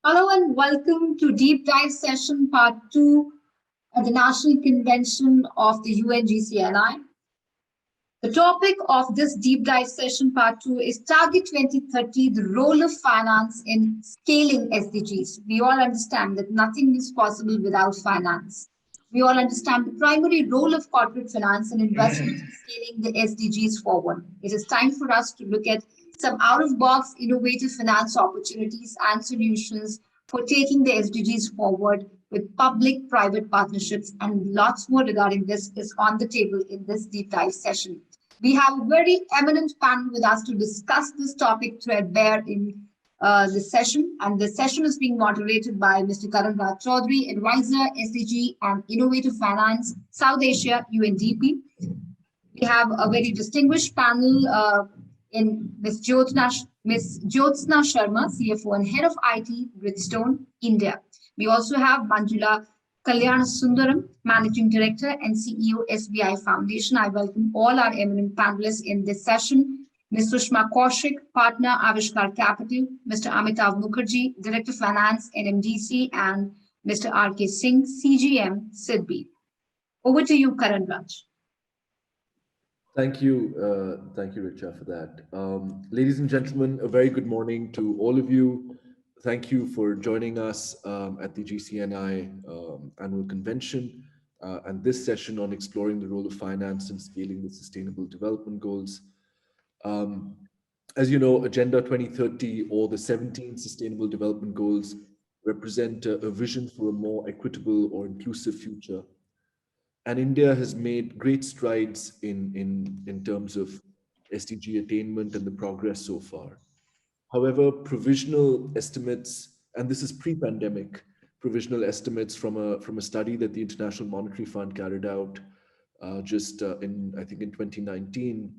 Hello and welcome to Deep Dive Session Part 2 at the National Convention of the UNGCNI. The topic of this Deep Dive Session Part 2 is Target 2030, the role of finance in scaling SDGs. We all understand that nothing is possible without finance. We all understand the primary role of corporate finance and investment in scaling the SDGs forward. It is time for us to look at some out-of-box innovative finance opportunities and solutions for taking the SDGs forward with public-private partnerships, and lots more regarding this is on the table in this deep dive session. We have a very eminent panel with us to discuss this topic threadbare in this session. And the session is being moderated by Mr. Karan Raj Chaudhary, Advisor, SDG and Innovative Finance, South Asia, UNDP. We have a very distinguished panel in Ms. Jyotsna Sharma, CFO and Head of IT, Bridgestone, India. We also have Manjula Kalyana Sundaram, Managing Director and CEO, SBI Foundation. I welcome all our eminent panelists in this session. Ms. Sushma Kaushik, Partner, Avishkar Capital, Mr. Amitav Mukherjee, Director Finance, NMDC, and Mr. R.K. Singh, CGM, SIDBI. Over to you, Karan Raj. Thank you, Richa, for that. Ladies and gentlemen, a very good morning to all of you. Thank you for joining us at the GCNI annual convention and this session on exploring the role of finance in scaling the Sustainable Development Goals. As you know, Agenda 2030 or the 17 Sustainable Development Goals represent a vision for a more equitable or inclusive future. And India has made great strides in terms of SDG attainment and the progress so far. However, provisional estimates, and this is pre-pandemic, provisional estimates from a study that the International Monetary Fund carried out I think in 2019,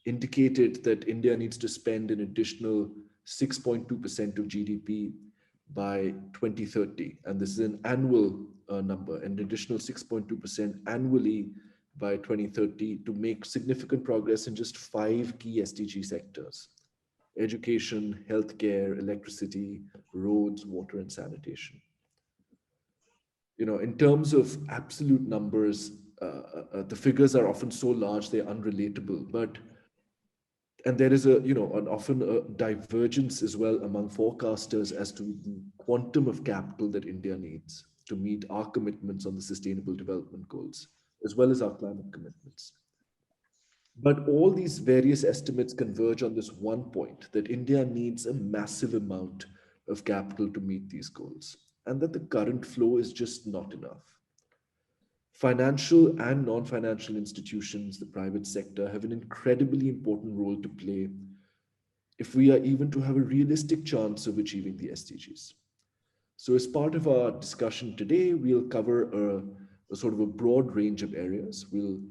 indicated that India needs to spend an additional 6.2% of GDP by 2030. And this is an annual number, an additional 6.2% annually by 2030 to make significant progress in just 5 key SDG sectors: education, healthcare, electricity, roads, water, and sanitation. You know, in terms of absolute numbers, the figures are often so large they're unrelatable, and there is often a divergence as well among forecasters as to the quantum of capital that India needs to meet our commitments on the Sustainable Development Goals, as well as our climate commitments. But all these various estimates converge on this one point, that India needs a massive amount of capital to meet these goals, and that the current flow is just not enough. Financial and non-financial institutions, the private sector, have an incredibly important role to play if we are even to have a realistic chance of achieving the SDGs. So as part of our discussion today, we'll cover a sort of a broad range of areas. We'll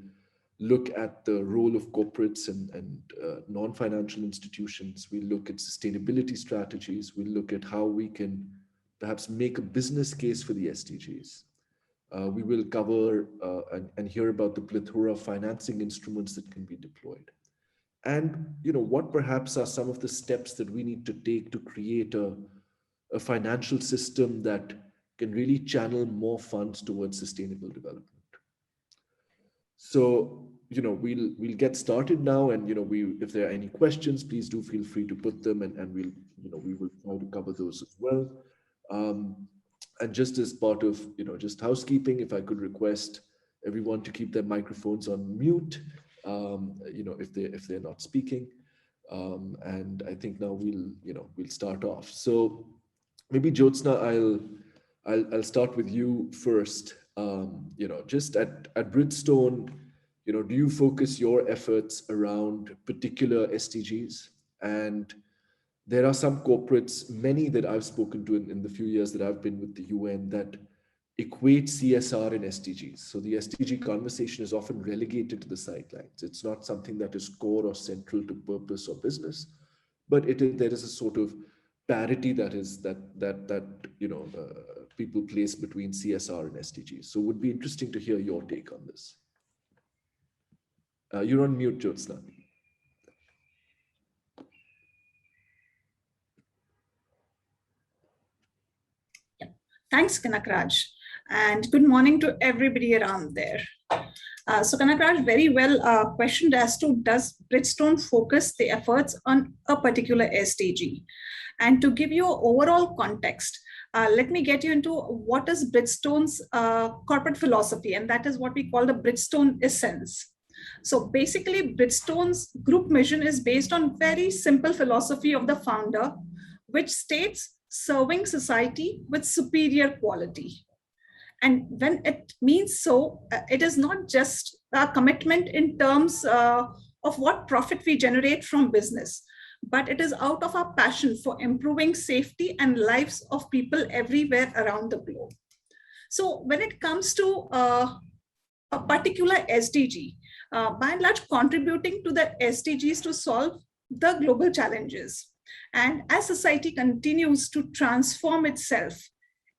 look at the role of corporates and non-financial institutions. We'll look at sustainability strategies. We'll look at how we can perhaps make a business case for the SDGs. We will cover and hear about the plethora of financing instruments that can be deployed. And what perhaps are some of the steps that we need to take to create a financial system that can really channel more funds towards sustainable development. So, we'll get started now, and if there are any questions, please do feel free to put them, and we will try to cover those as well. And just as part of just housekeeping, if I could request everyone to keep their microphones on mute, if they're not speaking. And I think now we'll start off. So maybe Jyotsna, I'll start with you first. Just at Bridgestone, do you focus your efforts around particular SDGs? And there are some corporates, many that I've spoken to in the few years that I've been with the UN, that equate CSR and SDGs. So the SDG conversation is often relegated to the sidelines. It's not something that is core or central to purpose or business, but there is a sort of parity that people place between CSR and SDGs. So it would be interesting to hear your take on this. You're on mute, Jyotsna. Thanks, Kanakraj. And good morning to everybody around there. So Kanakraj very well questioned as to does Bridgestone focus the efforts on a particular SDG? And to give you an overall context, let me get you into what is Bridgestone's corporate philosophy, and that is what we call the Bridgestone essence. So basically, Bridgestone's group mission is based on very simple philosophy of the founder, which states serving society with superior quality. And when it means so, it is not just a commitment in terms of what profit we generate from business, but it is out of our passion for improving safety and lives of people everywhere around the globe. So when it comes to a particular SDG, by and large contributing to the SDGs to solve the global challenges. And as society continues to transform itself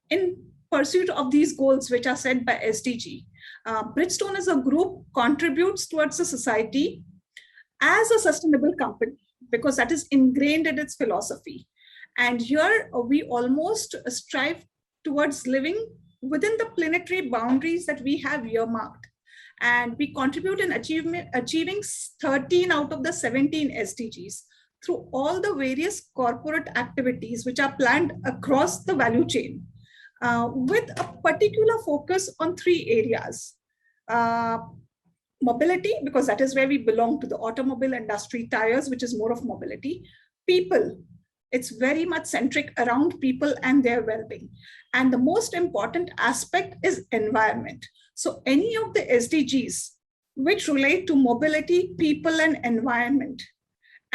in pursuit of these goals, which are set by SDG, Bridgestone as a group contributes towards the society as a sustainable company, because that is ingrained in its philosophy. And here we almost strive towards living within the planetary boundaries that we have earmarked. And we contribute in achieving 13 out of the 17 SDGs through all the various corporate activities which are planned across the value chain, with a particular focus on 3 areas. Mobility, because that is where we belong to the automobile industry, tires, which is more of mobility. People, it's very much centric around people and their well-being. And the most important aspect is environment. So any of the SDGs which relate to mobility, people, and environment,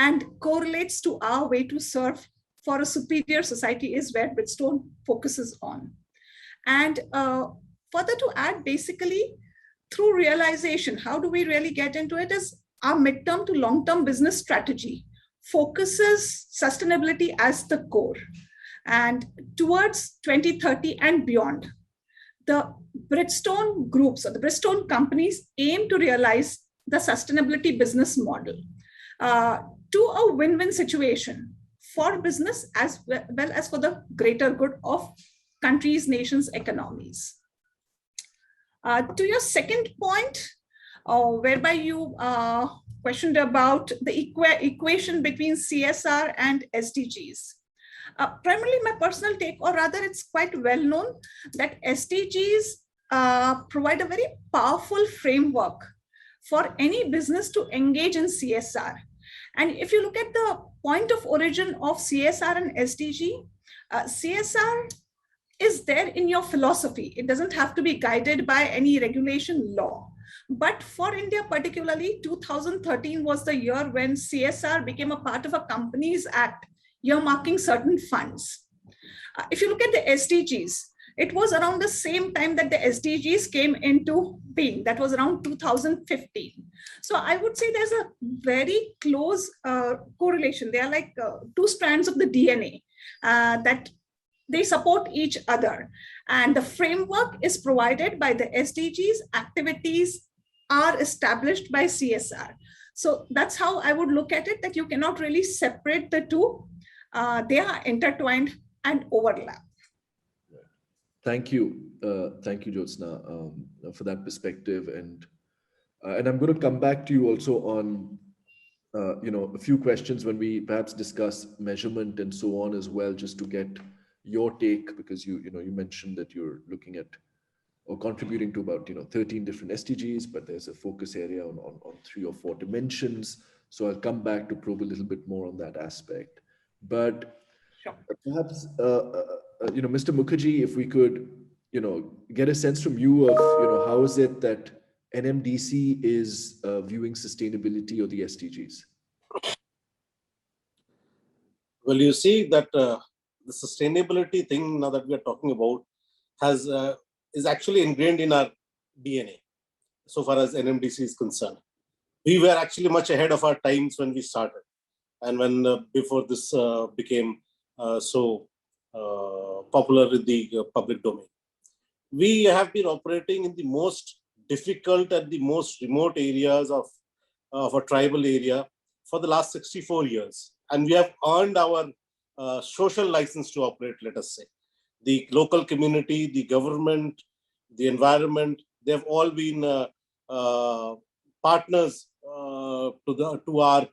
and correlates to our way to serve for a superior society is where Bridgestone focuses on. And further to add, basically, through realization, how do we really get into it is our midterm to long-term business strategy focuses sustainability as the core. And towards 2030 and beyond, the Bridgestone groups or the Bridgestone companies aim to realize the sustainability business model to a win-win situation for business as well as for the greater good of countries, nations, economies. To your second point, whereby you questioned about the equation between CSR and SDGs. Primarily my personal take, or rather it's quite well known that SDGs provide a very powerful framework for any business to engage in CSR. And if you look at the point of origin of CSR and SDG, CSR is there in your philosophy. It doesn't have to be guided by any regulation law. But for India particularly, 2013 was the year when CSR became a part of a Companies Act, earmarking certain funds. If you look at the SDGs, it was around the same time that the SDGs came into being. That was around 2015. So I would say there's a very close correlation. They are like 2 strands of the DNA that they support each other. And the framework is provided by the SDGs. Activities are established by CSR. So that's how I would look at it, that you cannot really separate the two. They are intertwined and overlap. Thank you, Jyotsna, for that perspective, and I'm going to come back to you also on a few questions when we perhaps discuss measurement and so on as well, just to get your take, because you mentioned that you're looking at or contributing to about 13 different SDGs, but there's a focus area on 3 or 4 dimensions. So I'll come back to probe a little bit more on that aspect. But perhaps Mr. Mukherjee, if we could get a sense from you of how is it that NMDC is viewing sustainability or the SDGs? Well, you see that the sustainability thing now that we are talking about is actually ingrained in our DNA, so far as NMDC is concerned. We were actually much ahead of our times when we started, and when before this became so popular in the public domain. We have been operating in the most difficult and the most remote areas of a tribal area for the last 64 years. And we have earned our social license to operate, let us say. the local community, the government, the environment, they've all been partners to our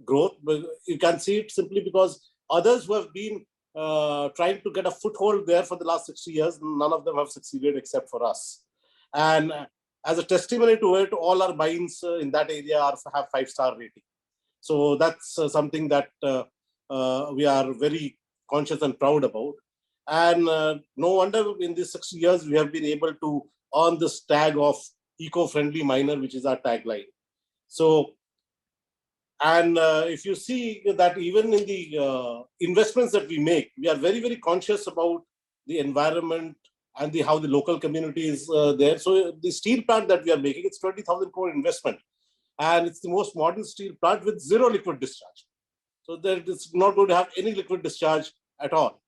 growth. But you can see it simply because others who have been trying to get a foothold there for the last 60 years, none of them have succeeded except for us. And as a testimony to it, all our mines in that area have 5-star rating. So that's something that we are very conscious and proud about. And no wonder in these 60 years, we have been able to earn this tag of eco-friendly miner, which is our tagline. So, and if you see that even in the investments that we make, we are very, very conscious about the environment and how the local community is there. So the steel plant that we are making, it's 20,000 crore investment. And it's the most modern steel plant with zero liquid discharge. So that it's not going to have any liquid discharge at all.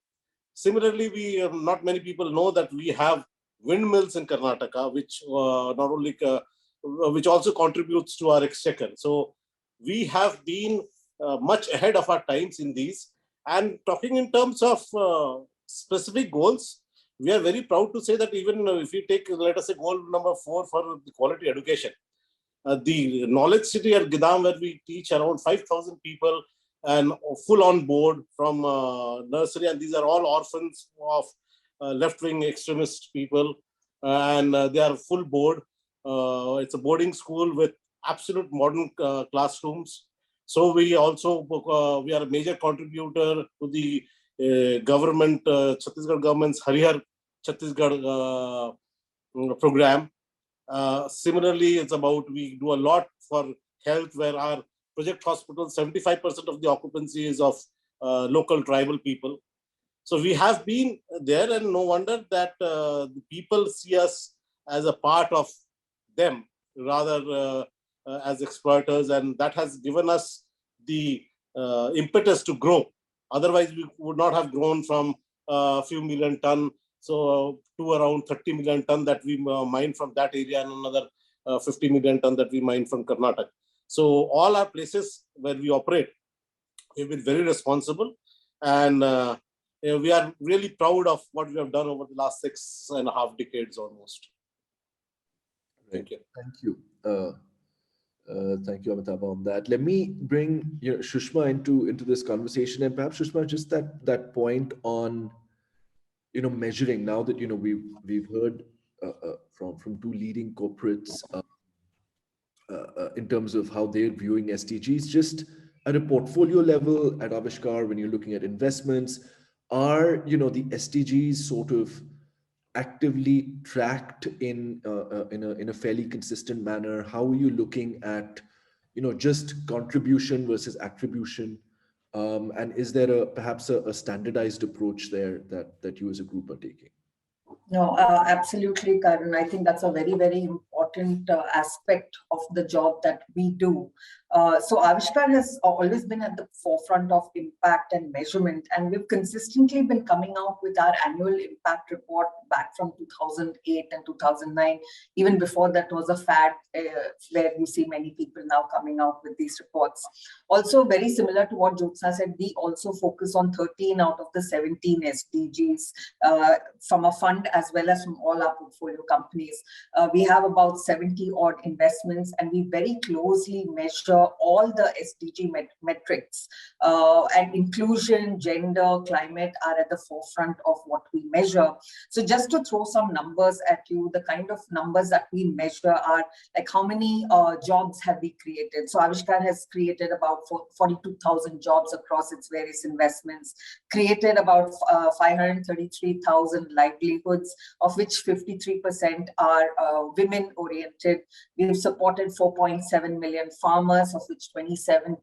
Similarly, not many people know that we have windmills in Karnataka, which which also contributes to our exchequer. So we have been much ahead of our times in these. And talking in terms of specific goals, we are very proud to say that even if you take, let us say, goal number 4 for the quality education, the knowledge city at Gidam, where we teach around 5,000 people and full on board from nursery, and these are all orphans of left-wing extremist people, and they are full board. It's a boarding school with absolute modern classrooms. So we also we are a major contributor to the government, Chhattisgarh government's Harihar Chhattisgarh program. Similarly, it's about, we do a lot for health, where our project hospital, 75% of the occupancy is of local tribal people. So we have been there, and no wonder that the people see us as a part of them rather as exploiters, and that has given us the impetus to grow. Otherwise, we would not have grown from a few million ton to around 30 million ton that we mine from that area, and another 50 million ton that we mine from Karnataka. So all our places where we operate, we've been very responsible, and we are really proud of what we have done over the last 6.5 decades almost. Thank you. Thank you. Thank you, Amitabh, on that. Let me bring Shushma into this conversation, and perhaps Shushma, just that point on measuring. Now that we've heard from two leading corporates in terms of how they're viewing SDGs, just at a portfolio level at Avishkar, when you're looking at investments, are the SDGs sort of actively tracked in a fairly consistent manner? How are you looking at just contribution versus attribution, and is there perhaps a standardized approach there that you as a group are taking? No, absolutely, Karan. I think that's a very, very important aspect of the job that we do. So Avishkar has always been at the forefront of impact and measurement, and we've consistently been coming out with our annual impact report back from 2008 and 2009. Even before that was a fad where you see many people now coming out with these reports. Also, very similar to what Jyotsna said, we also focus on 13 out of the 17 SDGs from a fund as well as from all our portfolio companies. We have about 70 odd investments, and we very closely measure all the SDG metrics, and inclusion, gender, climate are at the forefront of what we measure. So just to throw some numbers at you, the kind of numbers that we measure are like how many jobs have we created. So Avishkar has created about 42,000 jobs across its various investments, created about 533,000 livelihoods, of which 53% are women oriented. We've supported 4.7 million farmers, of which 27%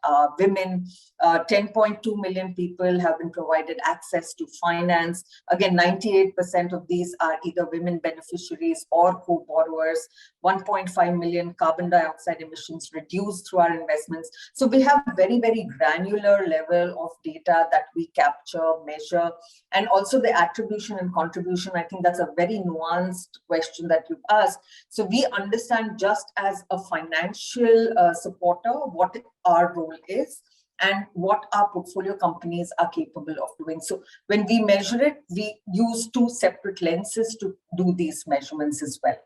are women. 10.2 million people have been provided access to finance. Again, 98% of these are either women beneficiaries or co-borrowers. 1.5 million carbon dioxide emissions reduced through our investments. So we have a very, very granular level of data that we capture, measure, and also the attribution and contribution. I think that's a very nuanced question that you've asked. So we understand, just as a financial supporter, what our role is. and what our portfolio companies are capable of doing. So when we measure it, we use two separate lenses to do these measurements as well.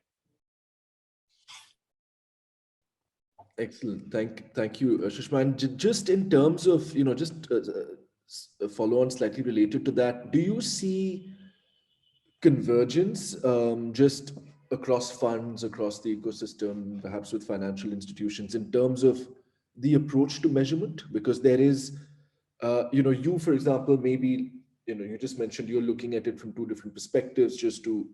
Excellent. Thank you, Sushma. And just in terms of, just a follow on slightly related to that, do you see convergence just across funds, across the ecosystem, perhaps with financial institutions in terms of the approach to measurement? Because there is, you, for example, maybe, you just mentioned you're looking at it from two different perspectives, just to,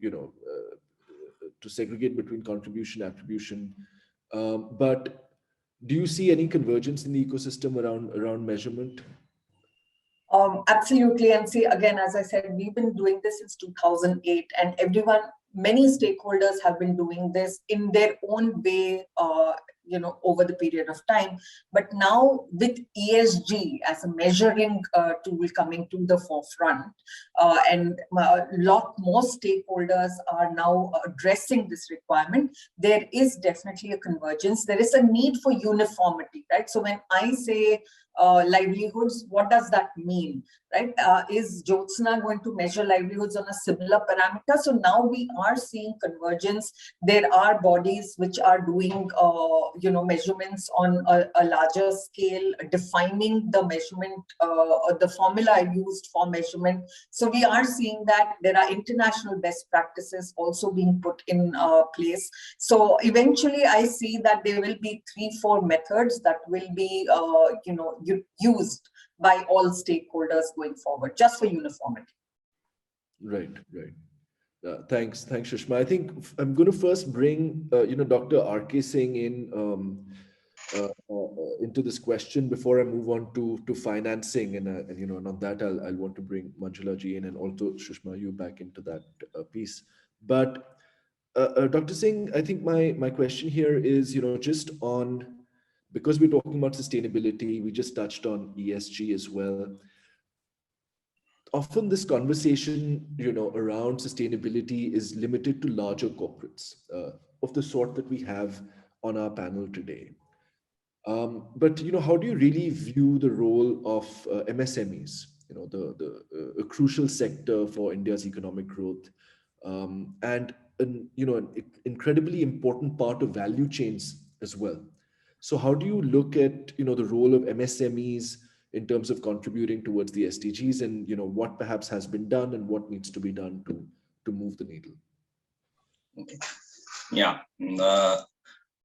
to segregate between contribution, attribution. But do you see any convergence in the ecosystem around measurement? Absolutely. And see, again, as I said, we've been doing this since 2008, and many stakeholders have been doing this in their own way, over the period of time. But now with ESG as a measuring tool coming to the forefront, and a lot more stakeholders are now addressing this requirement, there is definitely a convergence. There is a need for uniformity, right? So when I say livelihoods, what does that mean, right? Is Jyotsna going to measure livelihoods on a similar parameter? So now we are seeing convergence. There are bodies which are doing, measurements on a larger scale, defining the measurement, or the formula used for measurement. So we are seeing that there are international best practices also being put in place. So eventually I see that there will be 3-4 methods that will be, used by all stakeholders going forward, just for uniformity. Right. Thanks, Sushma. I think I'm going to first bring, Dr. R.K. Singh in into this question before I move on to financing, and on that I'll want to bring Manjula ji in, and also Sushma, you back into that piece. But Dr. Singh, I think my question here is, just on, because we're talking about sustainability, we just touched on ESG as well. Often this conversation, around sustainability is limited to larger corporates of the sort that we have on our panel today. But how do you really view the role of MSMEs? A crucial sector for India's economic growth, and an incredibly important part of value chains as well. So how do you look at the role of MSMEs in terms of contributing towards the SDGs, and what perhaps has been done and what needs to be done to move the needle? Okay. Yeah.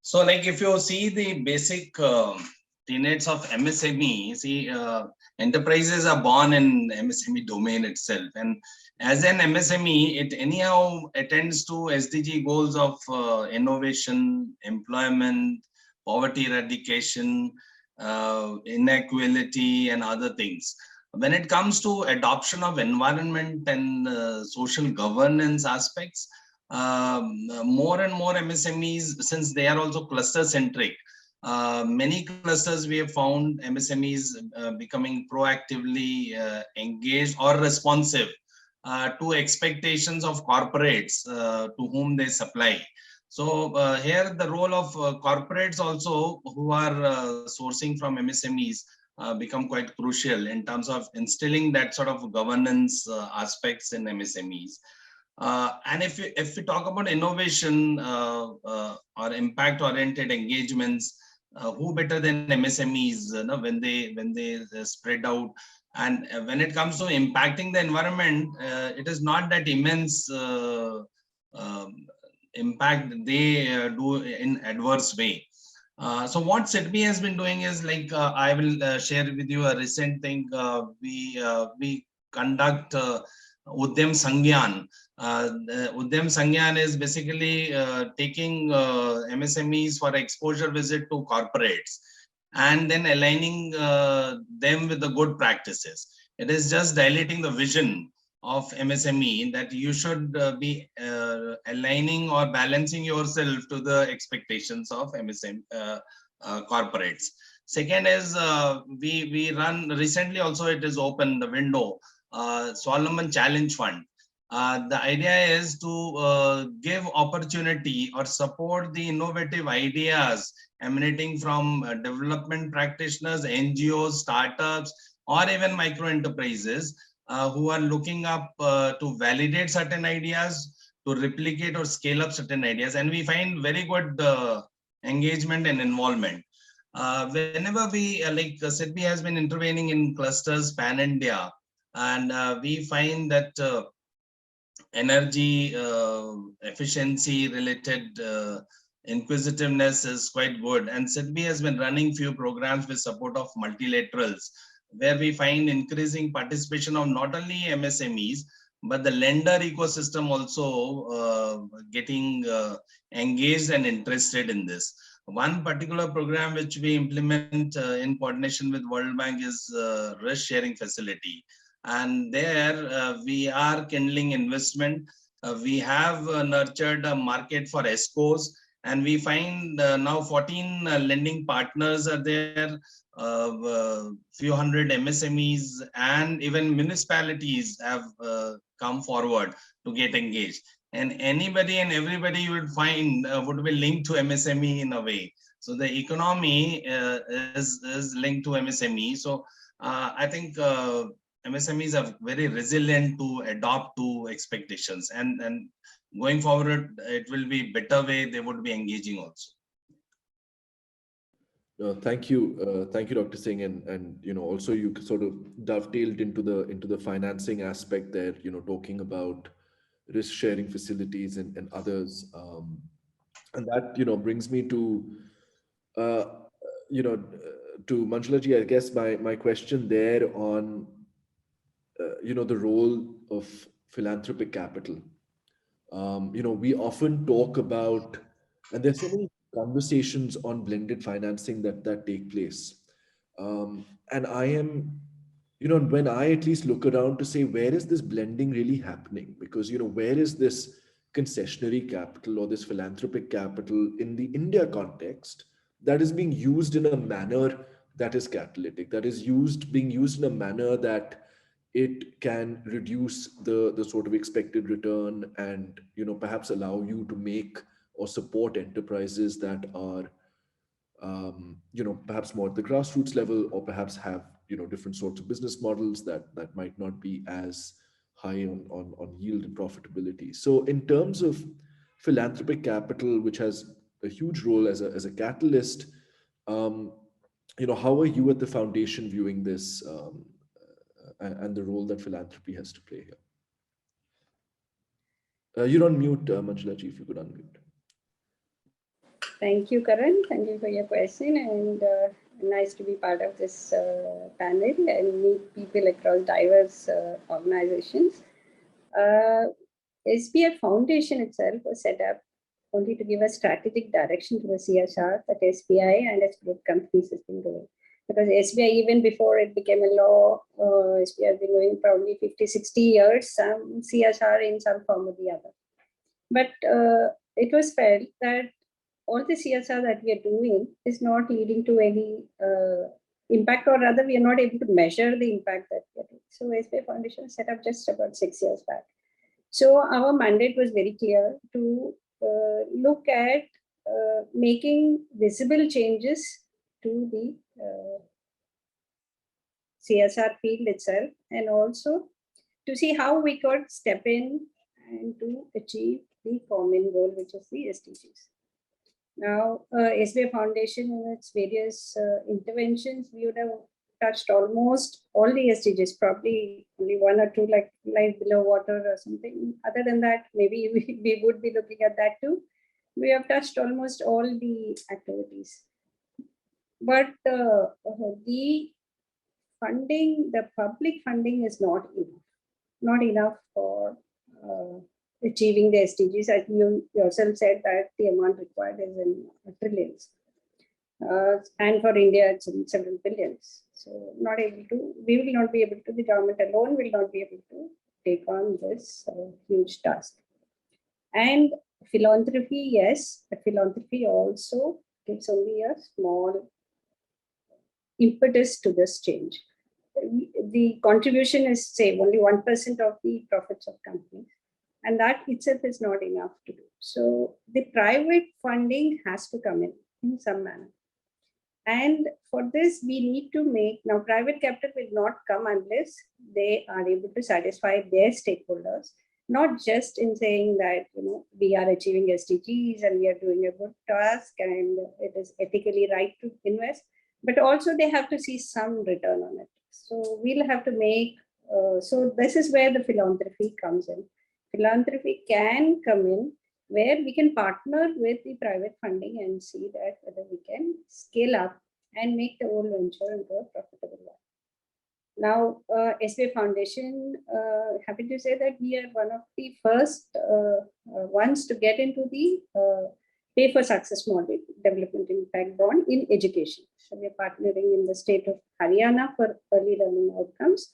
So like if you see the basic tenets of MSME, enterprises are born in MSME domain itself, and as an MSME, it anyhow attends to SDG goals of innovation, employment, poverty eradication, inequality, and other things. When it comes to adoption of environment and social governance aspects, more and more MSMEs, since they are also cluster centric, many clusters we have found MSMEs becoming proactively engaged or responsive to expectations of corporates to whom they supply. So here the role of corporates also, who are sourcing from MSMEs, become quite crucial in terms of instilling that sort of governance aspects in MSMEs. And if we talk about innovation or impact-oriented engagements, who better than MSMEs when they spread out? And when it comes to impacting the environment, it is not that immense impact they do in adverse way. So what SBP has been doing is, like, I will share with you a recent thing. We conduct Udyam Sangyan. Udyam Sangyan is basically taking MSMEs for exposure visit to corporates and then aligning them with the good practices. It is just dilating the vision of MSME that you should be aligning or balancing yourself to the expectations of MSME corporates. Second is we run recently also, it is open the window, Solomon Challenge Fund. The idea is to give opportunity or support the innovative ideas emanating from development practitioners, NGOs, startups, or even micro enterprises who are looking up to validate certain ideas, to replicate or scale up certain ideas. And we find very good engagement and involvement. Whenever we, SIDBI has been intervening in clusters pan-India, and we find that energy efficiency related inquisitiveness is quite good. And SIDBI has been running few programs with support of multilaterals, where we find increasing participation of not only MSMEs, but the lender ecosystem also getting engaged and interested in this. One particular program which we implement in coordination with World Bank is risk sharing facility. And there we are kindling investment. We have nurtured a market for ESCOs, and we find now 14 lending partners are there, few hundred MSMEs, and even municipalities have come forward to get engaged. And anybody and everybody you would find would be linked to MSME in a way. So the economy is linked to MSME. So I think MSMEs are very resilient to adapt to expectations, and going forward, it will be better way they would be engaging also. Thank you, Dr. Singh, and also you sort of dovetailed into the financing aspect there. Talking about risk sharing facilities and others, and that brings me to to Manjula ji. I guess my question there on the role of philanthropic capital. We often talk about, and there's so many conversations on blended financing that take place. And I am, when I at least look around to say, where is this blending really happening? Because, where is this concessionary capital or this philanthropic capital in the India context that is being used in a manner that is catalytic, that is being used in a manner that it can reduce the sort of expected return and perhaps allow you to make or support enterprises that are perhaps more at the grassroots level, or perhaps have different sorts of business models that might not be as high on yield and profitability. So in terms of philanthropic capital, which has a huge role as a catalyst, how are you at the foundation viewing this, and the role that philanthropy has to play here? You're on mute, Manjula ji, if you could unmute. Thank you, Karan. Thank you for your question, and nice to be part of this panel and meet people across diverse organizations. SBP Foundation itself was set up only to give a strategic direction to the CSR that SBI and its group companies has been doing. Because SBI, even before it became a law, SBI has been doing probably 50, 60 years, some CSR in some form or the other. But it was felt that all the CSR that we are doing is not leading to any impact, or rather we are not able to measure the impact that we are doing. So SBI Foundation was set up just about 6 years back. So our mandate was very clear to look at making visible changes to the CSR field itself, and also to see how we could step in and to achieve the common goal, which is the SDGs. Now, SBI Foundation in its various interventions, we would have touched almost all the SDGs, probably only one or two, like life below water or something. Other than that, maybe we would be looking at that too. We have touched almost all the activities. But the funding, the public funding is not enough for achieving the SDGs. As you yourself said that the amount required is in trillions. And for India, it's in several billions. So we will not be able to, the government alone will not be able to take on this huge task. And philanthropy, yes, but philanthropy also gives only a small impetus to this change. The contribution is, say, only 1% of the profits of companies. And that itself is not enough to do. So the private funding has to come in some manner. And for this, we need to make, now private capital will not come unless they are able to satisfy their stakeholders, not just in saying that, we are achieving SDGs and we are doing a good task and it is ethically right to invest, but also they have to see some return on it. So we'll have to make, so this is where the philanthropy comes in. Philanthropy can come in where we can partner with the private funding and see that whether we can scale up and make the whole venture into a profitable one. Now, SBP Foundation, happy to say that we are one of the first ones to get into the pay for success model, development impact bond in education. So we are partnering in the state of Haryana for early learning outcomes.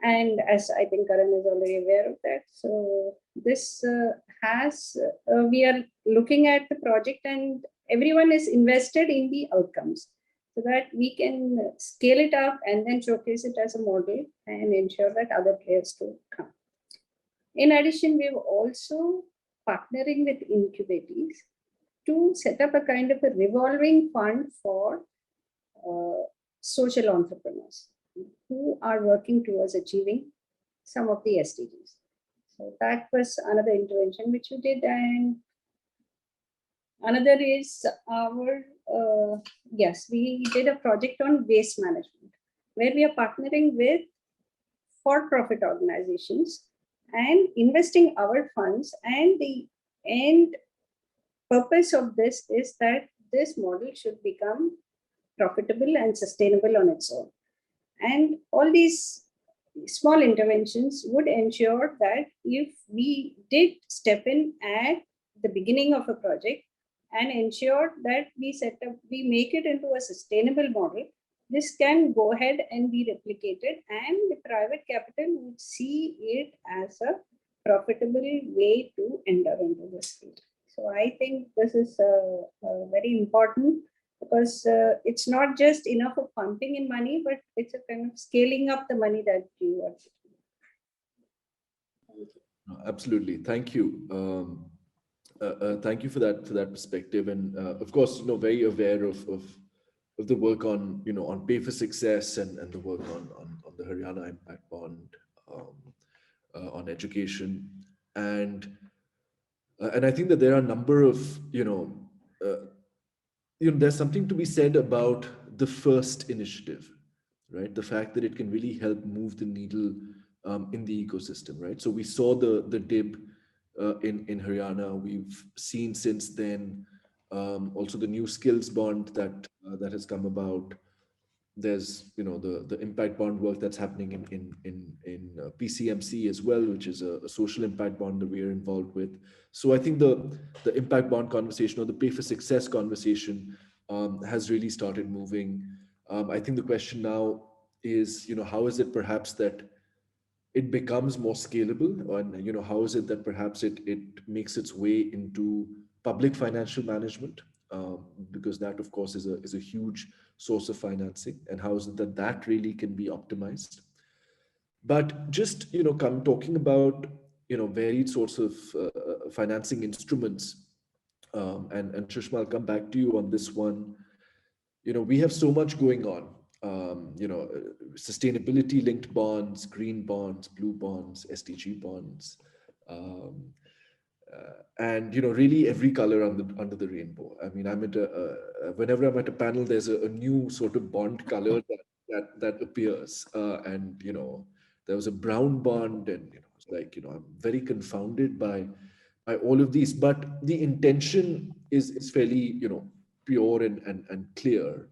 And as I think Karan is already aware of that, so this we are looking at the project and everyone is invested in the outcomes so that we can scale it up and then showcase it as a model and ensure that other players do come. In addition, we're also partnering with incubators to set up a kind of a revolving fund for social entrepreneurs who are working towards achieving some of the SDGs. So that was another intervention which we did. And another is our, yes, we did a project on waste management, where we are partnering with for-profit organizations and investing our funds. And the end purpose of this is that this model should become profitable and sustainable on its own. And all these small interventions would ensure that if we did step in at the beginning of a project and ensure that we make it into a sustainable model, this can go ahead and be replicated and the private capital would see it as a profitable way to enter into this field. So I think this is very important, because it's not just enough of pumping in money, but it's a kind of scaling up the money that you are taking. Absolutely. Thank you. Thank you for that perspective. And of course, very aware of the work on, on pay for success and the work on the Haryana Impact Bond, on education. And I think that there are a number of, there's something to be said about the first initiative, right? The fact that it can really help move the needle in the ecosystem, right? So we saw the DIB in Haryana. We've seen since then also the new skills bond that has come about. There's the impact bond work that's happening in PCMC as well, which is a social impact bond that we are involved with. So I think the impact bond conversation or the pay for success conversation has really started moving. I think the question now is, how is it perhaps that it becomes more scalable, and how is it that perhaps it makes its way into public financial management, because that of course is a huge source of financing, and how is it that that really can be optimized. But just talking about varied sorts of financing instruments, and Shushma, I'll come back to you on this one. We have so much going on. Sustainability linked bonds, green bonds, blue bonds, SDG bonds, and really every color under the rainbow. I mean, whenever I'm at a panel, there's a new sort of bond color that appears, and there was a brown bond, and it's like I'm very confounded by all of these, but the intention is fairly pure and clear.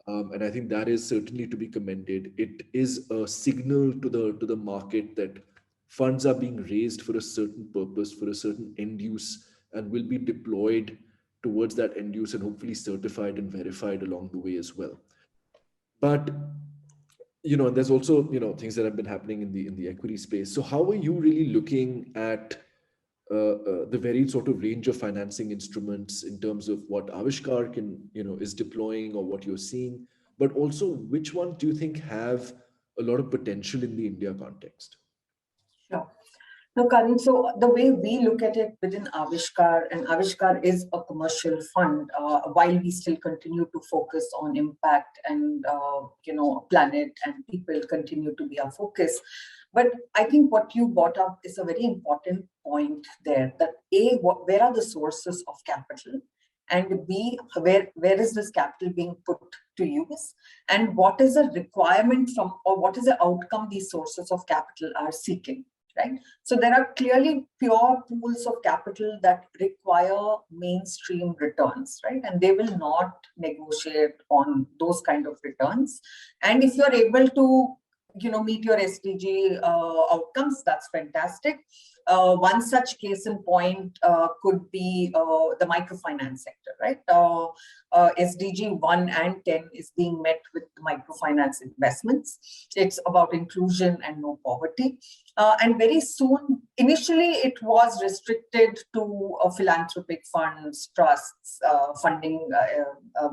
And I think that is certainly to be commended. It is a signal to the market that funds are being raised for a certain purpose, for a certain end use, and will be deployed towards that end use and hopefully certified and verified along the way as well. But there's also things that have been happening in the equity space. So how are you really looking at the very sort of range of financing instruments in terms of what Avishkar is deploying or what you're seeing, but also which ones do you think have a lot of potential in the India context? Sure. No, Karan, so the way we look at it within Avishkar, and Avishkar is a commercial fund, while we still continue to focus on impact and, planet and people continue to be our focus. But I think what you brought up is a very important point there, that A, where are the sources of capital? And B, where is this capital being put to use? And what is the requirement from, or what is the outcome these sources of capital are seeking? Right? So there are clearly pure pools of capital that require mainstream returns, right? And they will not negotiate on those kind of returns. And if you're able to, meet your SDG outcomes, that's fantastic. One such case in point could be the microfinance sector, right? SDG 1 and 10 is being met with microfinance investments. It's about inclusion and no poverty. And very soon, initially it was restricted to philanthropic funds, trusts, funding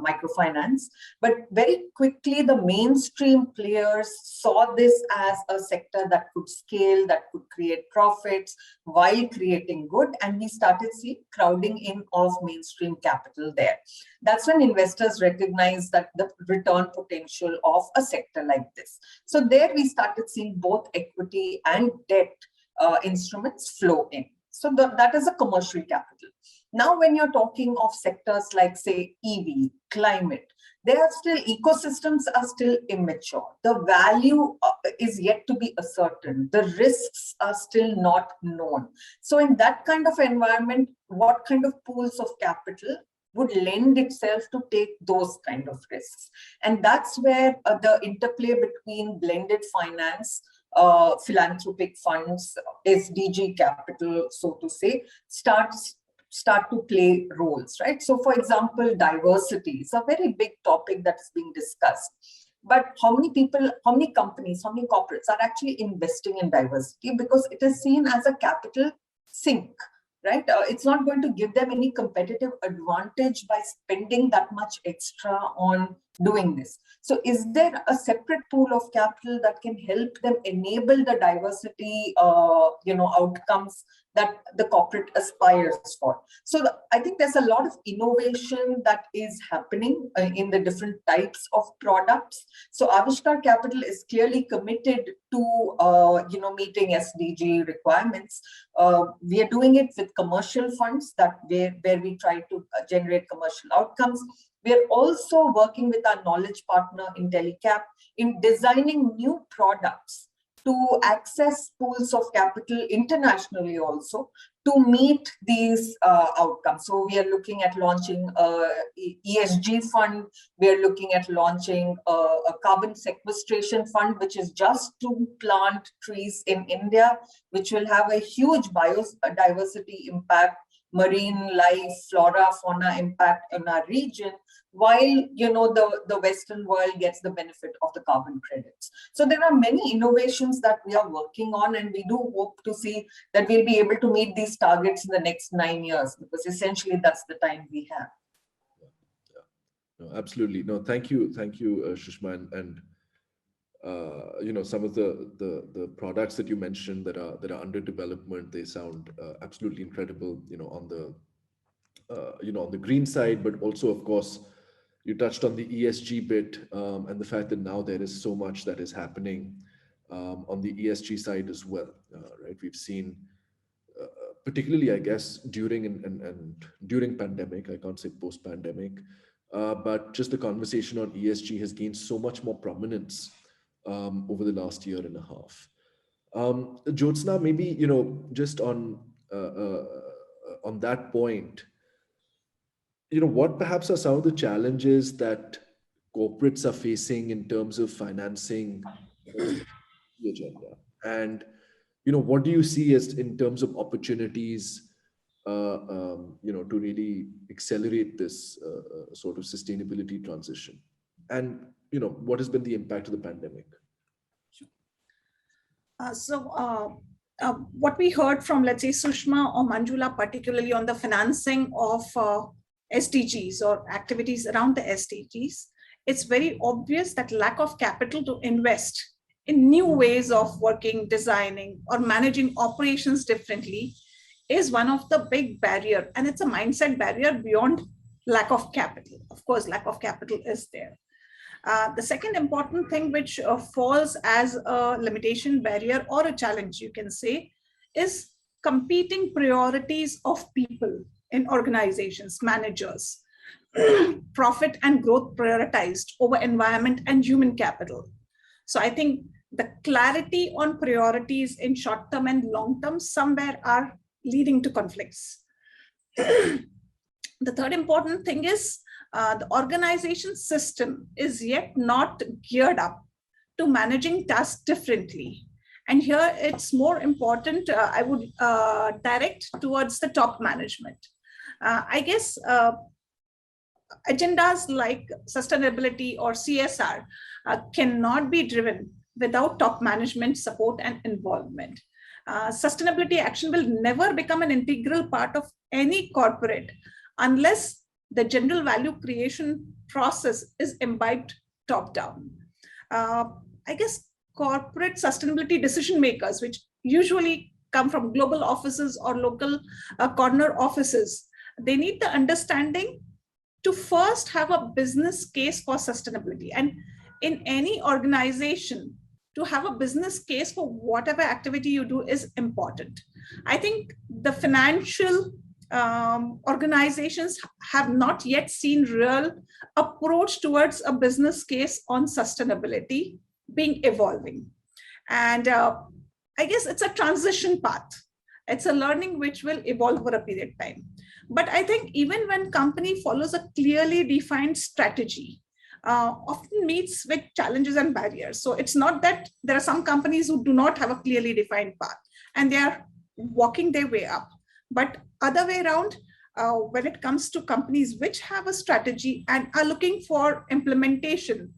microfinance. But very quickly, the mainstream players saw this as a sector that could scale, that could create profits while creating good. And we started seeing crowding in of mainstream capital there. That's when investors recognized that the return potential of a sector like this. So there we started seeing both equity and debt instruments flow in. So that is a commercial capital. Now, when you're talking of sectors like, say, EV, climate, ecosystems are still immature. The value is yet to be ascertained. The risks are still not known. So in that kind of environment, what kind of pools of capital would lend itself to take those kind of risks? And that's where the interplay between blended finance, philanthropic funds, SDG capital, so to say, start to play roles, right? So for example, diversity is a very big topic that's being discussed. But how many people, how many companies, how many corporates are actually investing in diversity? Because it is seen as a capital sink, right? It's not going to give them any competitive advantage by spending that much extra on doing this. So is there a separate pool of capital that can help them enable the diversity, outcomes that the corporate aspires for? So I think there's a lot of innovation that is happening in the different types of products. So Avishkar Capital is clearly committed to, meeting SDG requirements. We are doing it with commercial funds where we try to generate commercial outcomes. We are also working with our knowledge partner IntelliCap in designing new products to access pools of capital internationally also to meet these outcomes. So we are looking at launching a ESG fund. We are looking at launching a carbon sequestration fund, which is just to plant trees in India, which will have a huge biodiversity impact, marine life, flora, fauna impact in our region, while the Western world gets the benefit of the carbon credits. So there are many innovations that we are working on, and we do hope to see that we'll be able to meet these targets in the next 9 years, because essentially that's the time we have. No, absolutely. No, thank you, Shushma, and some of the products that you mentioned that are under development, they sound absolutely incredible. On the green side, but also, of course, you touched on the ESG bit, and the fact that now there is so much that is happening on the ESG side as well. Right, we've seen, particularly, I guess, during pandemic. I can't say post-pandemic, but just the conversation on ESG has gained so much more prominence over the last year and a half. Jyotsna, maybe just on that point, what perhaps are some of the challenges that corporates are facing in terms of financing the agenda, and what do you see as in terms of opportunities, to really accelerate this sort of sustainability transition, and what has been the impact of the pandemic? What we heard from, let's say, Sushma or Manjula, particularly on the financing of SDGs or activities around the SDGs, it's very obvious that lack of capital to invest in new ways of working, designing, or managing operations differently is one of the big barrier. And it's a mindset barrier beyond lack of capital. Of course, lack of capital is there. The second important thing which falls as a limitation, barrier, or a challenge, you can say, is competing priorities of people in organizations, managers, profit and growth prioritized over environment and human capital. So I think the clarity on priorities in short term and long term somewhere are leading to conflicts. The third important thing is the organization system is yet not geared up to managing tasks differently. And here it's more important, I would direct towards the top management. I guess agendas like sustainability or CSR cannot be driven without top management support and involvement. Sustainability action will never become an integral part of any corporate unless the general value creation process is imbibed top down. I guess corporate sustainability decision makers, which usually come from global offices or local corner offices, they need the understanding to first have a business case for sustainability. And in any organization, to have a business case for whatever activity you do is important. I think the financial organizations have not yet seen real approach towards a business case on sustainability being evolving. And I guess it's a transition path. It's a learning which will evolve over a period of time. But I think even when company follows a clearly defined strategy, often meets with challenges and barriers. So it's not that there are some companies who do not have a clearly defined path and they are walking their way up. But other way around, when it comes to companies which have a strategy and are looking for implementation,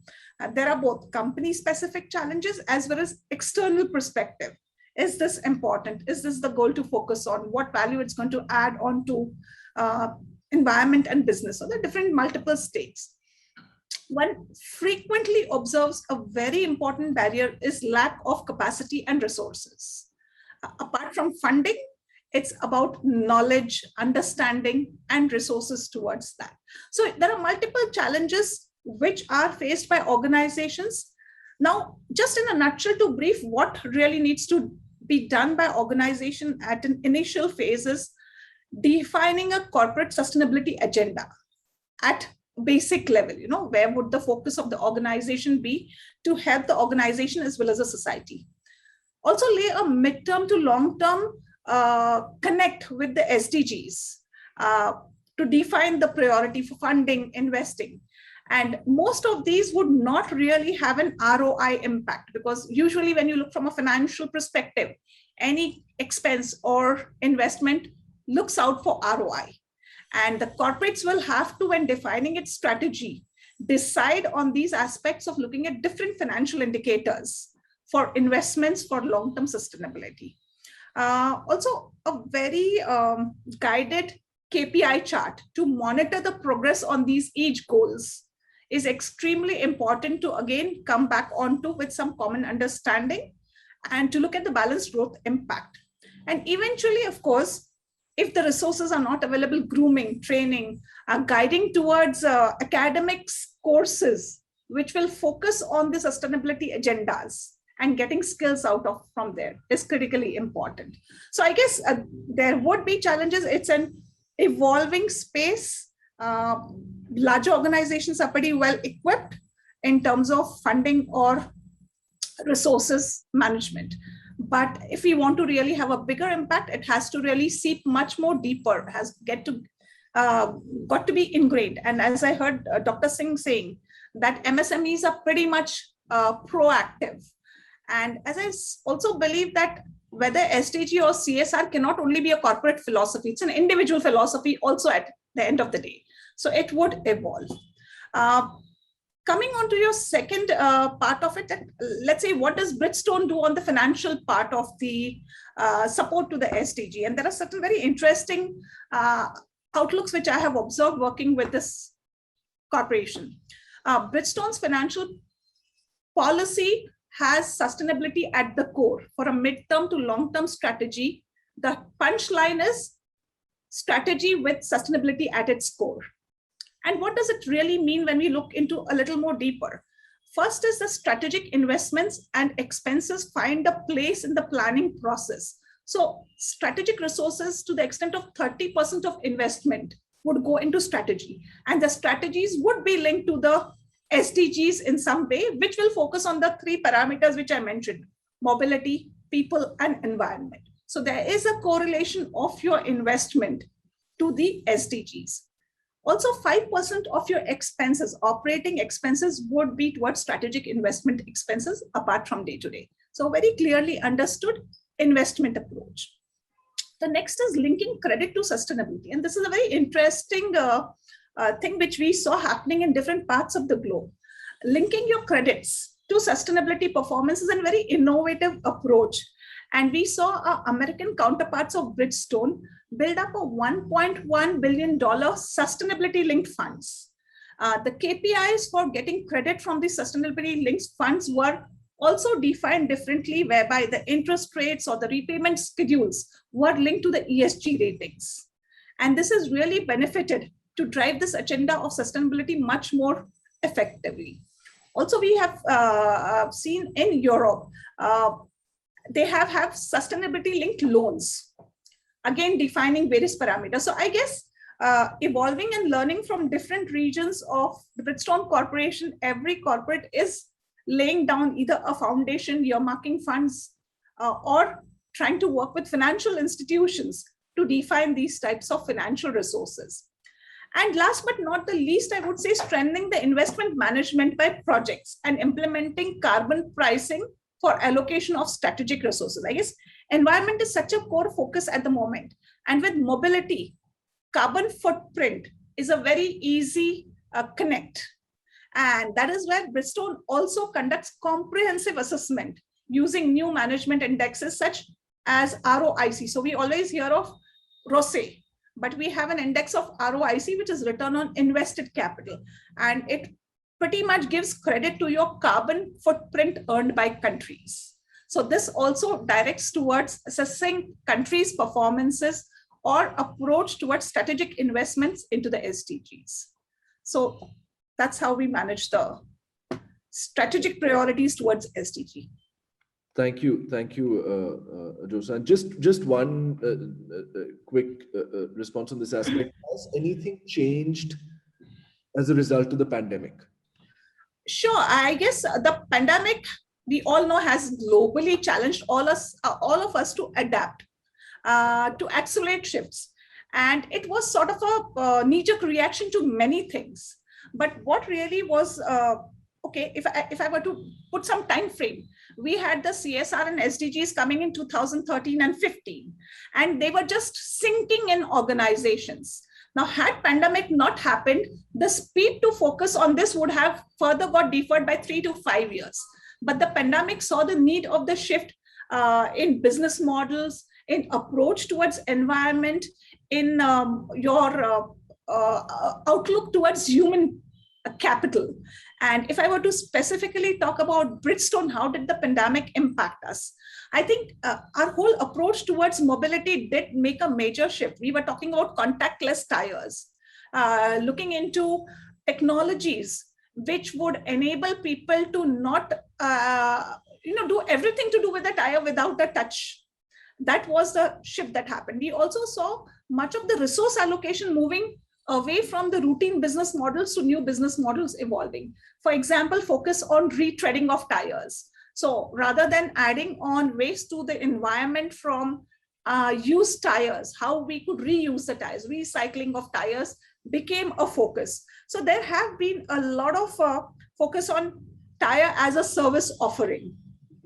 there are both company specific challenges as well as external perspective. Is this important? Is this the goal to focus on? What value it's going to add on to environment and business? So there are different multiple states. One frequently observes a very important barrier is lack of capacity and resources. Apart from funding, it's about knowledge, understanding, and resources towards that. So there are multiple challenges which are faced by organizations. Now, just in a nutshell, to brief what really needs to be done by organization at an initial phase is defining a corporate sustainability agenda at basic level. Where would the focus of the organization be to help the organization as well as a society? Also lay a midterm to long-term connect with the SDGs to define the priority for funding, investing. And most of these would not really have an ROI impact, because usually when you look from a financial perspective, any expense or investment looks out for ROI. And the corporates will have to, when defining its strategy, decide on these aspects of looking at different financial indicators for investments for long-term sustainability. Also, a very guided KPI chart to monitor the progress on these each goals is extremely important to again come back onto with some common understanding and to look at the balanced growth impact. And eventually, of course, if the resources are not available, grooming, training, guiding towards academics courses, which will focus on the sustainability agendas and getting skills out of from there is critically important. So I guess there would be challenges. It's an evolving space. Larger organizations are pretty well equipped in terms of funding or resources management. But if we want to really have a bigger impact, it has to really seep much more deeper, has got to be ingrained. And as I heard Dr. Singh saying, that MSMEs are pretty much proactive. And as I also believe that whether SDG or CSR cannot only be a corporate philosophy, it's an individual philosophy also at the end of the day. So it would evolve. Coming on to your second part of it, let's say, what does Bridgestone do on the financial part of the support to the SDG? And there are certain very interesting outlooks which I have observed working with this corporation. Bridgestone's financial policy has sustainability at the core for a midterm to long-term strategy. The punchline is strategy with sustainability at its core. And what does it really mean when we look into a little more deeper? First is the strategic investments and expenses find a place in the planning process. So strategic resources to the extent of 30% of investment would go into strategy. And the strategies would be linked to the SDGs in some way, which will focus on the 3 parameters which I mentioned: mobility, people, and environment. So there is a correlation of your investment to the SDGs. Also, 5% of your expenses, operating expenses, would be towards strategic investment expenses apart from day-to-day. So very clearly understood investment approach. The next is linking credit to sustainability. And this is a very interesting thing which we saw happening in different parts of the globe. Linking your credits to sustainability performance is a very innovative approach. And we saw our American counterparts of Bridgestone build up a $1.1 billion sustainability linked funds. The KPIs for getting credit from the sustainability linked funds were also defined differently, whereby the interest rates or the repayment schedules were linked to the ESG ratings. And this has really benefited to drive this agenda of sustainability much more effectively. Also, we have seen in Europe, they have sustainability linked loans, again defining various parameters. So I guess evolving and learning from different regions of the Bridgestone Corporation, every corporate is laying down either a foundation, earmarking funds, or trying to work with financial institutions to define these types of financial resources. And last but not the least, I would say strengthening the investment management by projects and implementing carbon pricing for allocation of strategic resources. I guess environment is such a core focus at the moment. And with mobility, carbon footprint is a very easy connect. And that is where Bridgestone also conducts comprehensive assessment using new management indexes such as ROIC. So we always hear of ROCE, but we have an index of ROIC, which is return on invested capital. And it pretty much gives credit to your carbon footprint earned by countries. So this also directs towards assessing countries' performances or approach towards strategic investments into the SDGs. So that's how we manage the strategic priorities towards SDG. Thank you, Josan. Just one quick response on this aspect. Has anything changed as a result of the pandemic? Sure, I guess the pandemic, we all know, has globally challenged all of us to adapt, to accelerate shifts. And it was sort of a knee-jerk reaction to many things. But what really was, okay, if I were to put some time frame, we had the CSR and SDGs coming in 2013 and 15, and they were just sinking in organizations. Now, had pandemic not happened, the speed to focus on this would have further got deferred by 3 to 5 years. But the pandemic saw the need of the shift in business models, in approach towards environment, in your outlook towards human capital. And if I were to specifically talk about Bridgestone, how did the pandemic impact us? I think our whole approach towards mobility did make a major shift. We were talking about contactless tires, looking into technologies which would enable people to not do everything to do with the tire without the touch. That was the shift that happened. We also saw much of the resource allocation moving away from the routine business models to new business models evolving. For example, focus on retreading of tires. So rather than adding on waste to the environment from used tires, how we could reuse the tires, recycling of tires became a focus. So there have been a lot of focus on tire as a service offering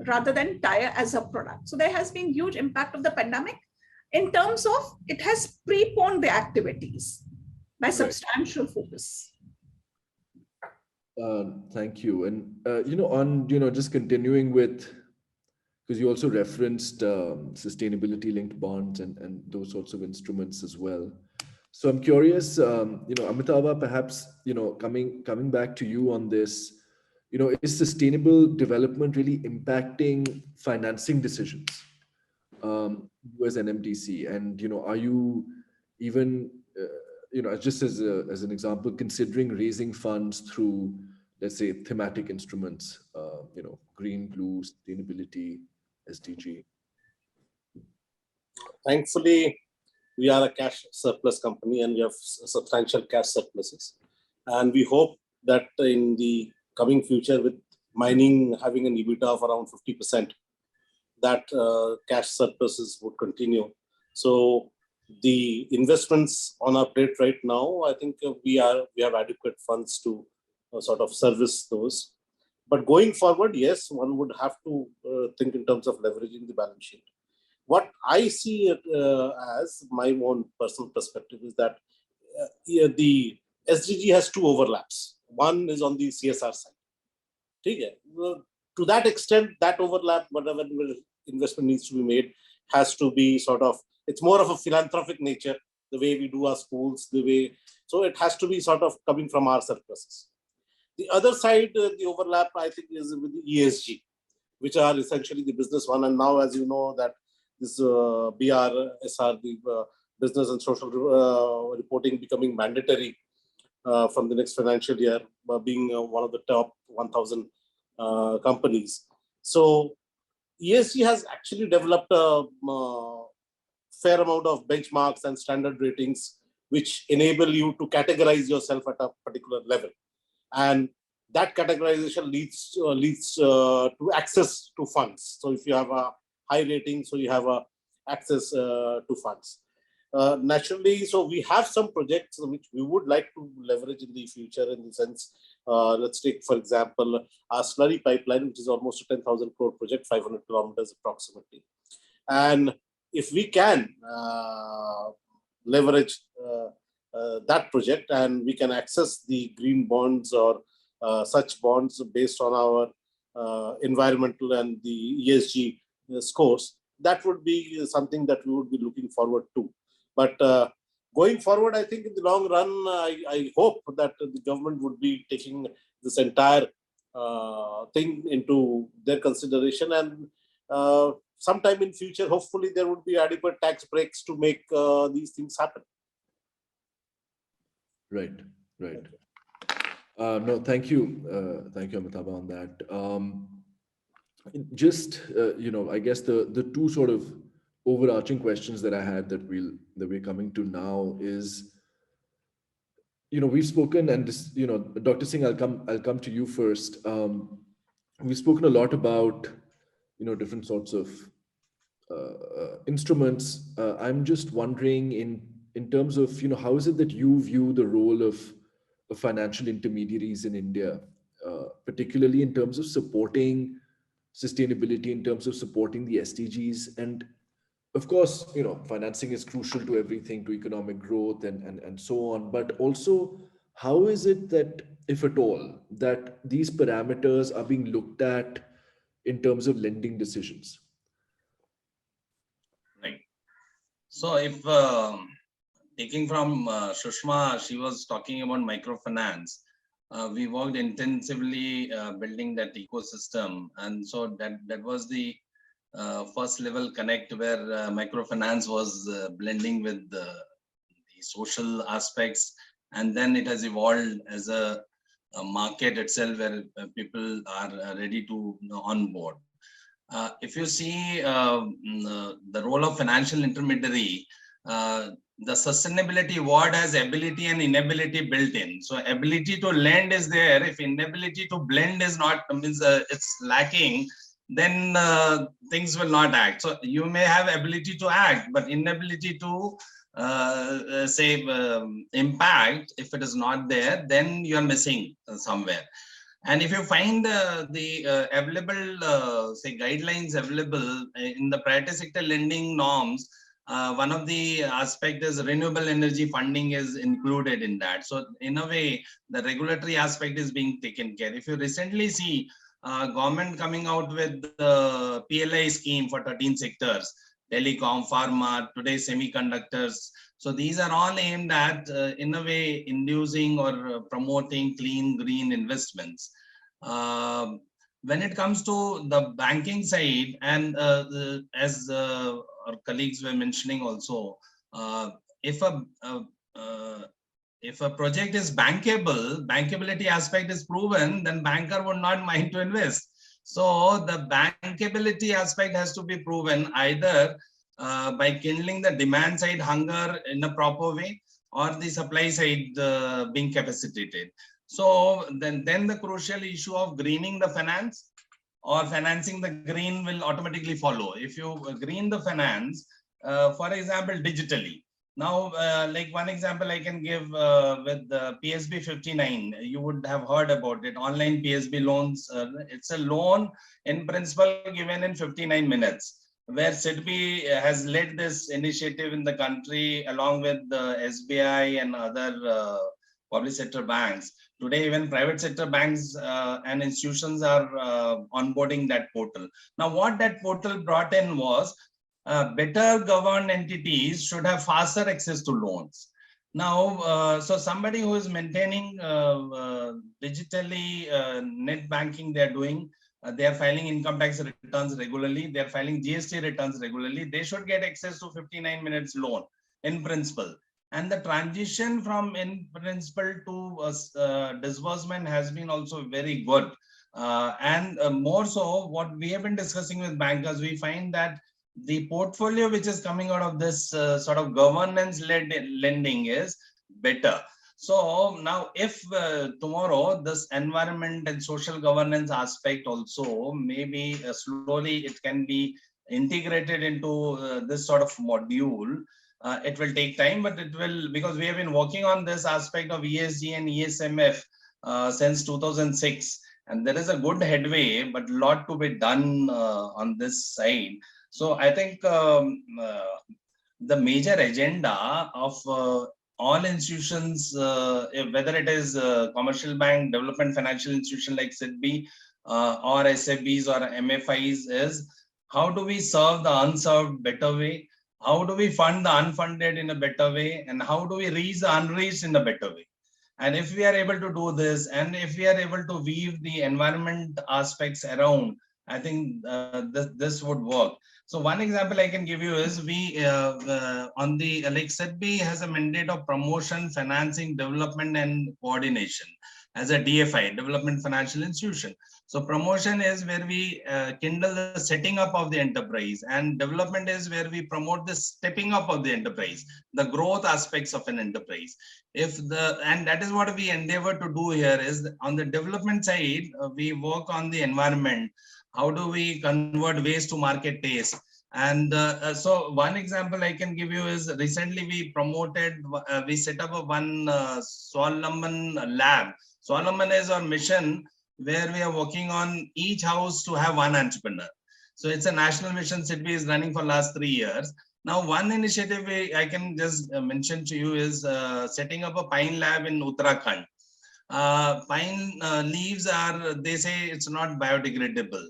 rather than tire as a product. So there has been huge impact of the pandemic in terms of it has preponed the activities by substantial focus. Thank you. And, just continuing with, because you also referenced sustainability linked bonds and those sorts of instruments as well. So I'm curious, Amitabha, perhaps, coming back to you on this, is sustainable development really impacting financing decisions, you as an MDC? And, are you even, just as an example, considering raising funds through, let's say, thematic instruments, green, blue, sustainability, SDG? Thankfully, we are a cash surplus company and we have substantial cash surpluses. And we hope that in the coming future, with mining having an EBITDA of around 50%, that cash surpluses would continue. So the investments on our plate right now, I think we have adequate funds to sort of service those. But going forward, yes, one would have to think in terms of leveraging the balance sheet. What I see it as my own personal perspective is that the SDG has two overlaps. One is on the CSR side. Okay? To that extent, that overlap, whatever investment needs to be made, has to be sort of, it's more of a philanthropic nature, the way we do our schools, so it has to be sort of coming from our surpluses. The other side, the overlap, I think, is with the ESG, which are essentially the business one. And now, as you know, that this BRSR, the business and social reporting, becoming mandatory from the next financial year, being one of the top 1,000 companies. So ESG has actually developed a fair amount of benchmarks and standard ratings, which enable you to categorize yourself at a particular level. And that categorization leads to access to funds. So if you have a high rating, so you have access to funds. Naturally, so we have some projects which we would like to leverage in the future, in the sense, let's take, for example, our slurry pipeline, which is almost a 10,000 crore project, 500 kilometers approximately. And if we can leverage that project, and we can access the green bonds or such bonds based on our environmental and the ESG scores, that would be something that we would be looking forward to. But going forward, I think in the long run, I hope that the government would be taking this entire thing into their consideration, and sometime in future, hopefully there would be adequate tax breaks to make these things happen. Right. No, thank you, Amitabh, on that. Just I guess the two sort of overarching questions that I had that we're coming to now is, we've spoken, and this, Dr. Singh, I'll come to you first. We've spoken a lot about different sorts of instruments. I'm just wondering, in terms of how is it that you view the role of financial intermediaries in India, particularly in terms of supporting sustainability, in terms of supporting the SDGs? And of course, financing is crucial to everything, to economic growth and so on. But also, how is it that, if at all, that these parameters are being looked at in terms of lending decisions? Right. So if taking from Sushma, she was talking about microfinance. We worked intensively building that ecosystem, and so that was the first level connect, where microfinance was blending with the social aspects, and then it has evolved as a market itself, where people are ready to onboard. If you see the role of financial intermediary, the sustainability word has ability and inability built in. So ability to lend is there. If inability to blend is not, means it's lacking, then things will not act. So you may have ability to act, but inability to impact, if it is not there, then you are missing somewhere. And if you find the available, guidelines available in the private sector lending norms, one of the aspect is renewable energy funding is included in that. So in a way, the regulatory aspect is being taken care. If you recently see government coming out with the PLI scheme for 13 sectors, telecom, pharma, today semiconductors. So these are all aimed at, in a way, inducing or promoting clean, green investments. When it comes to the banking side, and as our colleagues were mentioning also, if a project is bankable, bankability aspect is proven, then banker would not mind to invest. So the bankability aspect has to be proven either by kindling the demand side hunger in a proper way, or the supply side being capacitated. So then the crucial issue of greening the finance or financing the green will automatically follow. If you green the finance, for example, digitally. Now, like one example I can give with the PSB 59, you would have heard about it, online PSB loans. It's a loan in principle given in 59 minutes, where SIDBI has led this initiative in the country along with the SBI and other public sector banks. Today, even private sector banks and institutions are onboarding that portal. Now, what that portal brought in was better governed entities should have faster access to loans. Now, so somebody who is maintaining digitally net banking, they're doing, they are filing income tax returns regularly, they're filing GST returns regularly, they should get access to 59 minutes loan in principle. And the transition from in principle to disbursement has been also very good. And more so, what we have been discussing with bankers, we find that the portfolio which is coming out of this sort of governance-led lending is better. So now if tomorrow this environment and social governance aspect also, maybe slowly it can be integrated into this sort of module. It will take time, but it will, because we have been working on this aspect of ESG and ESMF since 2006, and there is a good headway, but a lot to be done on this side. So I think the major agenda of all institutions, whether it is commercial bank, development financial institution like SIDBI or SFBs or MFIs, is how do we serve the unserved better way? How do we fund the unfunded in a better way? And how do we reach the unreached in a better way? And if we are able to do this, and if we are able to weave the environment aspects around, I think this would work. So one example I can give you is we on the, like SEDBI has a mandate of promotion, financing, development and coordination as a DFI, Development Financial Institution. So promotion is where we kindle the setting up of the enterprise, and development is where we promote the stepping up of the enterprise, the growth aspects of an enterprise. And that is what we endeavor to do here is on the development side, we work on the environment. How do we convert waste to market taste? And so one example I can give you is recently we promoted, we set up a one Swalaman lab. Swalaman is our mission where we are working on each house to have one entrepreneur. So it's a national mission SIDBI is running for last 3 years. Now, one initiative I can just mention to you is setting up a pine lab in Uttarakhand. Pine leaves are, they say it's not biodegradable.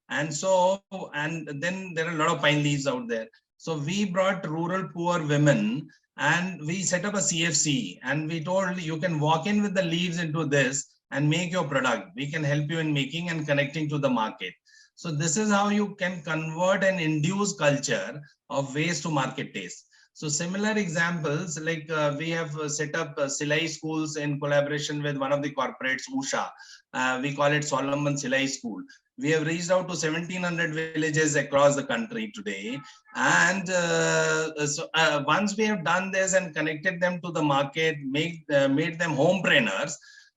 And so, and then there are a lot of pine leaves out there. So we brought rural poor women and we set up a CFC and we told you can walk in with the leaves into this and make your product. We can help you in making and connecting to the market. So this is how you can convert and induce culture of waste to market taste. So similar examples, like we have set up Silai schools in collaboration with one of the corporates, Usha. We call it Solomon Silai School. We have reached out to 1,700 villages across the country today. And once we have done this and connected them to the market, made them homepreneurs,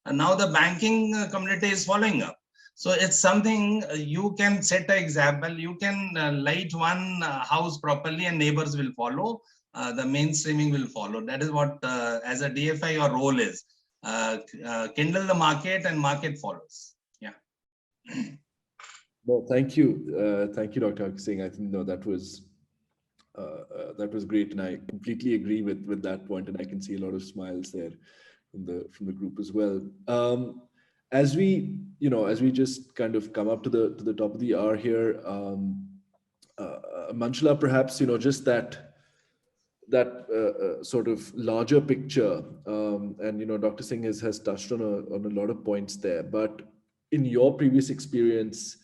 and now the banking community is following up. So it's something you can set an example, you can light one house properly and neighbors will follow, the mainstreaming will follow. That is what as a DFI your role is, kindle the market and market follows. Yeah. Well, thank you. Thank you, Dr. Singh. I think that was great. And I completely agree with that point. And I can see a lot of smiles there from the group as well. As we just kind of come up to the top of the hour here, Manshala, perhaps, just that sort of larger picture, and Dr. Singh has touched on a lot of points there, but in your previous experience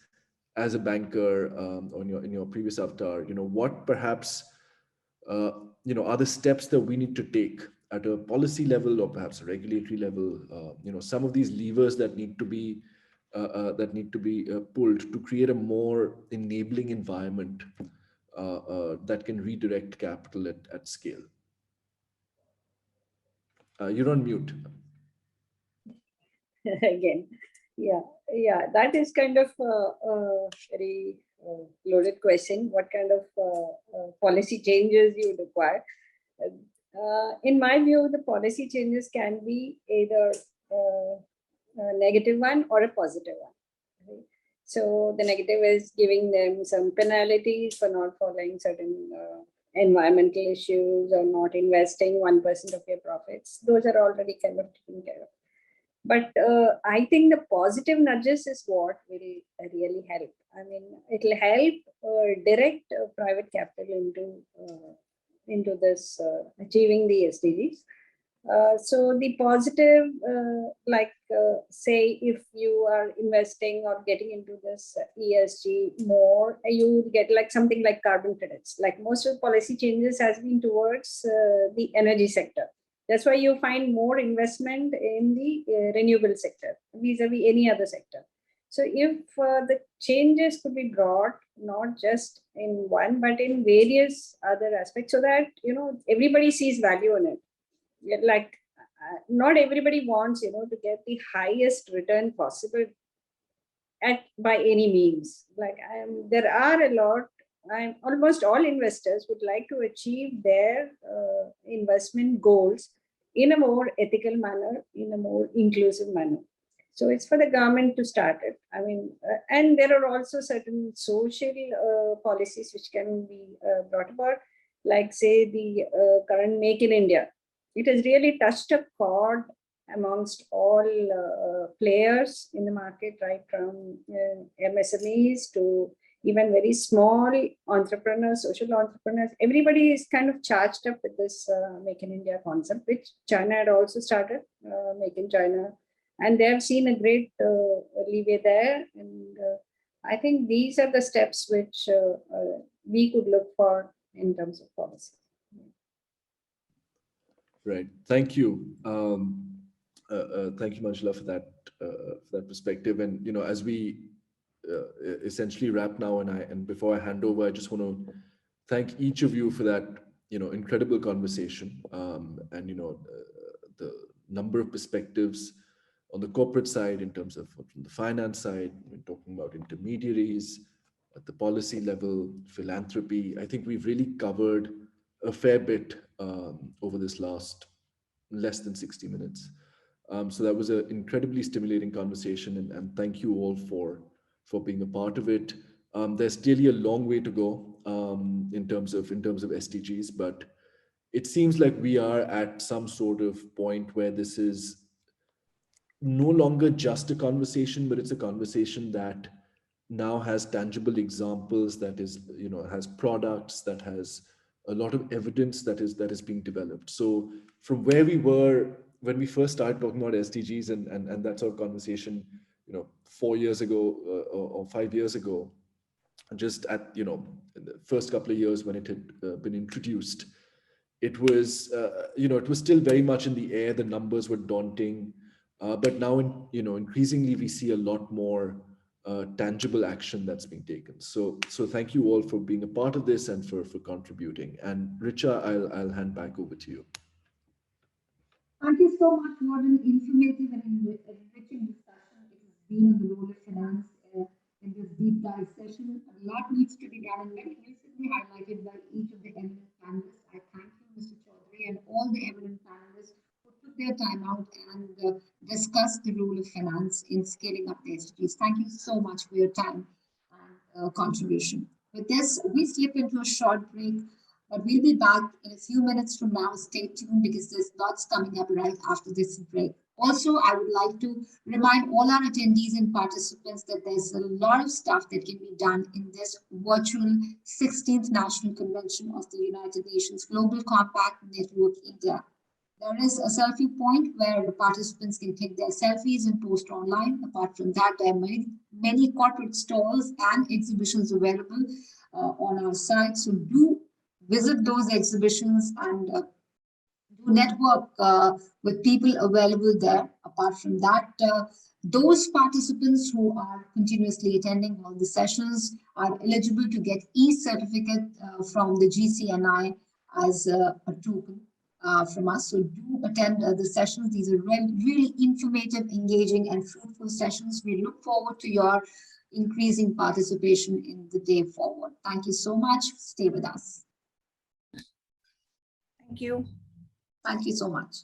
as a banker, or in your previous avatar, what perhaps are the steps that we need to take at a policy level or perhaps a regulatory level? Some of these levers that need to be pulled to create a more enabling environment that can redirect capital at scale. You're on mute. Again, yeah, that is kind of a very loaded question. What kind of policy changes you require? In my view, the policy changes can be either a negative one or a positive one. Right? So the negative is giving them some penalties for not following certain environmental issues or not investing 1% of your profits. Those are already kind of taken care of. But I think the positive nudges is what will really help. I mean, it will help direct private capital into this achieving the SDGs. So the positive, say if you are investing or getting into this ESG more, you get like something like carbon credits. Like most of the policy changes has been towards the energy sector. That's why you find more investment in the renewable sector vis-a-vis any other sector. So if the changes could be brought, not just in one, but in various other aspects, so that, everybody sees value in it. Like not everybody wants, to get the highest return possible by any means. Like there are a lot, almost all investors would like to achieve their investment goals in a more ethical manner, in a more inclusive manner. So it's for the government to start it. I mean, and there are also certain social policies which can be brought about, like say the current Make in India. It has really touched a chord amongst all players in the market, right from MSMEs to even very small entrepreneurs, social entrepreneurs. Everybody is kind of charged up with this Make in India concept, which China had also started, Make in China. And they have seen a great leeway there. And I think these are the steps which we could look for in terms of policy. Right. Thank you. Thank you, Manjula, for that perspective. And as we essentially wrap now, and before I hand over, I just want to thank each of you for that incredible conversation, and the number of perspectives on the corporate side, in terms of from the finance side, we're talking about intermediaries at the policy level, philanthropy. I think we've really covered a fair bit over this last less than 60 minutes. So that was an incredibly stimulating conversation, and thank you all for being a part of it. There's clearly a long way to go in terms of SDGs, but it seems like we are at some sort of point where this is no longer just a conversation, but it's a conversation that now has tangible examples, that is, has products, that has a lot of evidence that is being developed. So from where we were when we first started talking about SDGs and that sort of conversation, 4 years ago or 5 years ago, just at in the first couple of years when it had been introduced, it was it was still very much in the air. The numbers were daunting, but now increasingly we see a lot more tangible action that's being taken. So thank you all for being a part of this and for contributing. And Richa, I'll hand back over to you. Thank you so much for an informative and enriching discussion. It has been on the role of finance in this deep dive session. A lot needs to be done, and very recently highlighted by each of the eminent panelists. I thank you, Mr. Chaudhary, and all the eminent panelists who took their time out and discussed the role of finance in scaling up the SDGs. Thank you so much for your time and contribution. With this, we slip into a short break. But we'll be back in a few minutes from now. Stay tuned because there's lots coming up right after this break. Also, I would like to remind all our attendees and participants that there's a lot of stuff that can be done in this virtual 16th National Convention of the United Nations Global Compact Network India. There is a selfie point where the participants can take their selfies and post online. Apart from that, there are many corporate stalls and exhibitions available on our site. So do visit those exhibitions and do network with people available there. Apart from that, those participants who are continuously attending all the sessions are eligible to get e-certificate from the GCNI as a token from us. So do attend the sessions. These are really informative, engaging, and fruitful sessions. We look forward to your increasing participation in the day forward. Thank you so much. Stay with us. Thank you. Thank you so much.